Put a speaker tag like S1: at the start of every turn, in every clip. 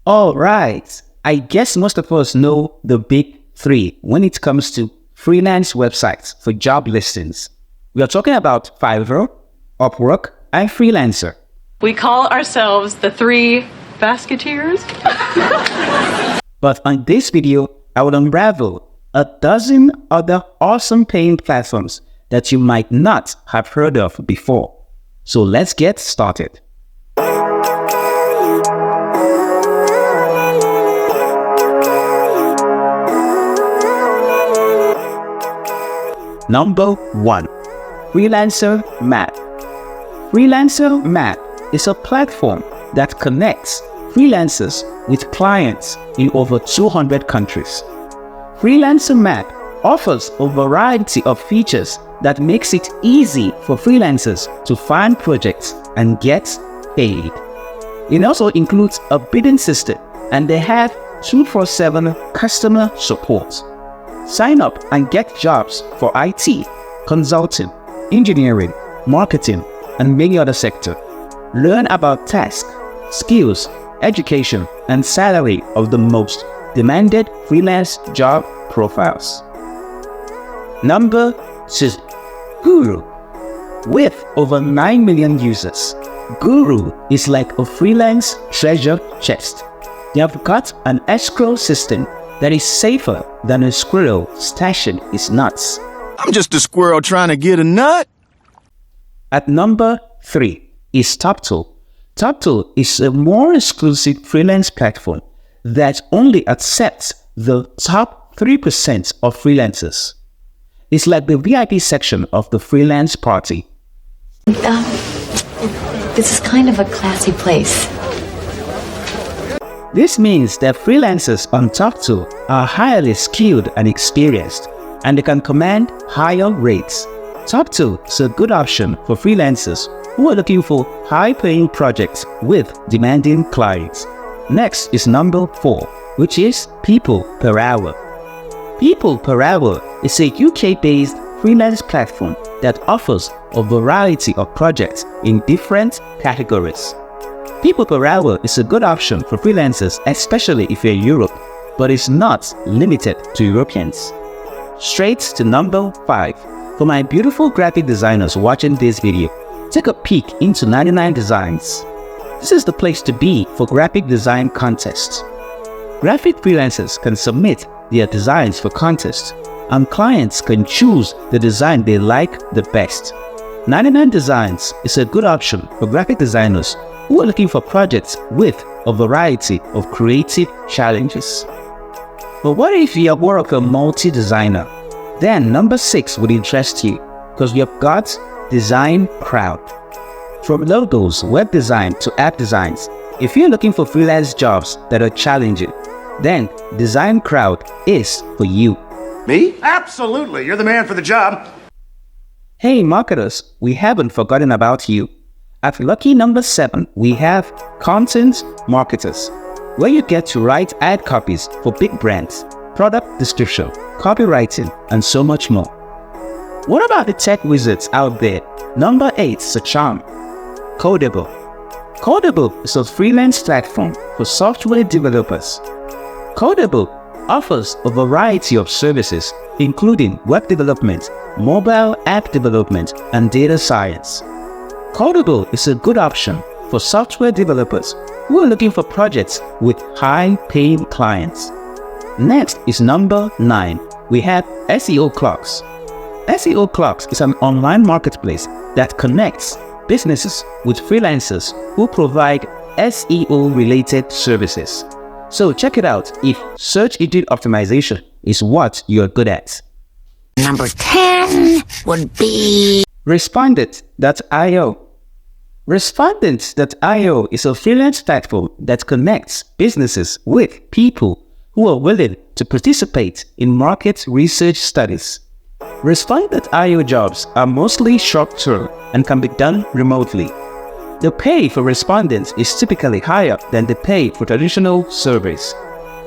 S1: Alright, I guess most of us know the big three when it comes to freelance websites for job listings. We are talking about Fiverr, Upwork, and Freelancer.
S2: We call ourselves the three basketeers.
S1: But on this video, I will unravel a dozen other awesome paying platforms that you might not have heard of before. So let's get started. Number 1. Freelancer Map. Freelancer Map is a platform that connects freelancers with clients in over 200 countries. Freelancer Map offers a variety of features that makes it easy for freelancers to find projects and get paid. It also includes a bidding system, and they have 24/7 customer support. Sign up and get jobs for IT, consulting, engineering, marketing, and many other sectors. Learn about tasks, skills, education, and salary of the most demanded freelance job profiles. Number 2. Guru. With over 9 million users, Guru is like a freelance treasure chest. They have got an escrow system that is safer than a squirrel stashing his nuts.
S3: I'm just a squirrel trying to get a nut.
S1: At number 3 is TopTool. TopTool is a more exclusive freelance platform that only accepts the top 3% of freelancers. It's like the VIP section of the freelance party.
S4: This is kind of a classy place.
S1: This means that freelancers on TopTool are highly skilled and experienced, and they can command higher rates. TopTool is a good option for freelancers who are looking for high-paying projects with demanding clients. Next is number 4, which is People Per Hour. People Per Hour is a UK-based freelance platform that offers a variety of projects in different categories. People Per Hour is a good option for freelancers, especially if you're in Europe, but it's not limited to Europeans. Straight to number 5. For my beautiful graphic designers watching this video, take a peek into 99 Designs. This is the place to be for graphic design contests. Graphic freelancers can submit their designs for contests, and clients can choose the design they like the best. 99 Designs is a good option for graphic designers who are looking for projects with a variety of creative challenges. But what if you are more of a multi-designer? Then number 6 would interest you, because we have got Design Crowd. From logos, web design to app designs, if you're looking for freelance jobs that are challenging, then Design Crowd is for you.
S5: Me? Absolutely, you're the man for the job.
S1: Hey marketers, we haven't forgotten about you. At lucky number 7, we have Content Marketers, where you get to write ad copies for big brands, product description, copywriting, and so much more. What about the tech wizards out there? Number 8 is a charm. Codable. Codable is a freelance platform for software developers. Codable offers a variety of services, including web development, mobile app development, and data science. Codable is a good option for software developers who are looking for projects with high-paying clients. Next is number 9. We have SEO Clocks. SEO Clocks is an online marketplace that connects businesses with freelancers who provide SEO-related services. So check it out if search engine optimization is what you're good at.
S4: Number 10 would be
S1: Respondent.io. Respondent.io is a freelance platform that connects businesses with people who are willing to participate in market research studies. Respondent.io jobs are mostly short-term and can be done remotely. The pay for respondents is typically higher than the pay for traditional surveys.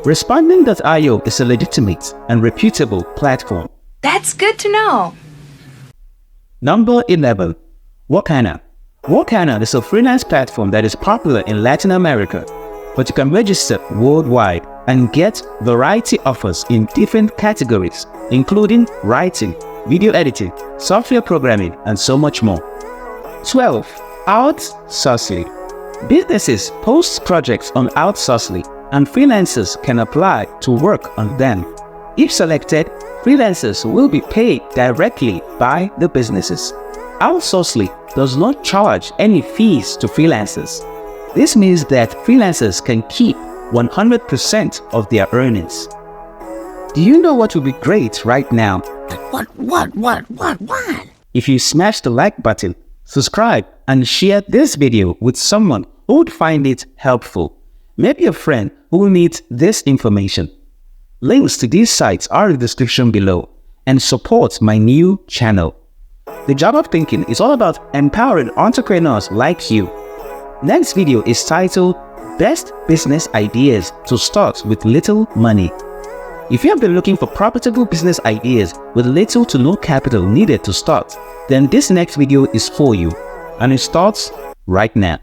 S1: Respondent.io is a legitimate and reputable platform.
S4: That's good to know.
S1: Number 11. Workana. Workana is a freelance platform that is popular in Latin America. but you can register worldwide and get variety offers in different categories, including writing, video editing, software programming, and so much more. 12. Outsourcing. Businesses post projects on Outsourcing, and freelancers can apply to work on them. If selected, freelancers will be paid directly by the businesses. Outsourcing does not charge any fees to freelancers. This means that freelancers can keep 100% of their earnings. Do you know what would be great right now?
S4: What?
S1: If you smash the like button, subscribe, and share this video with someone who would find it helpful. Maybe a friend who will need this information. Links to these sites are in the description below, and support my new channel. The Job of Thinking is all about empowering entrepreneurs like you. Next video is titled Best Business Ideas to Start with Little Money. If you have been looking for profitable business ideas with little to no capital needed to start, then this next video is for you, and it starts right now.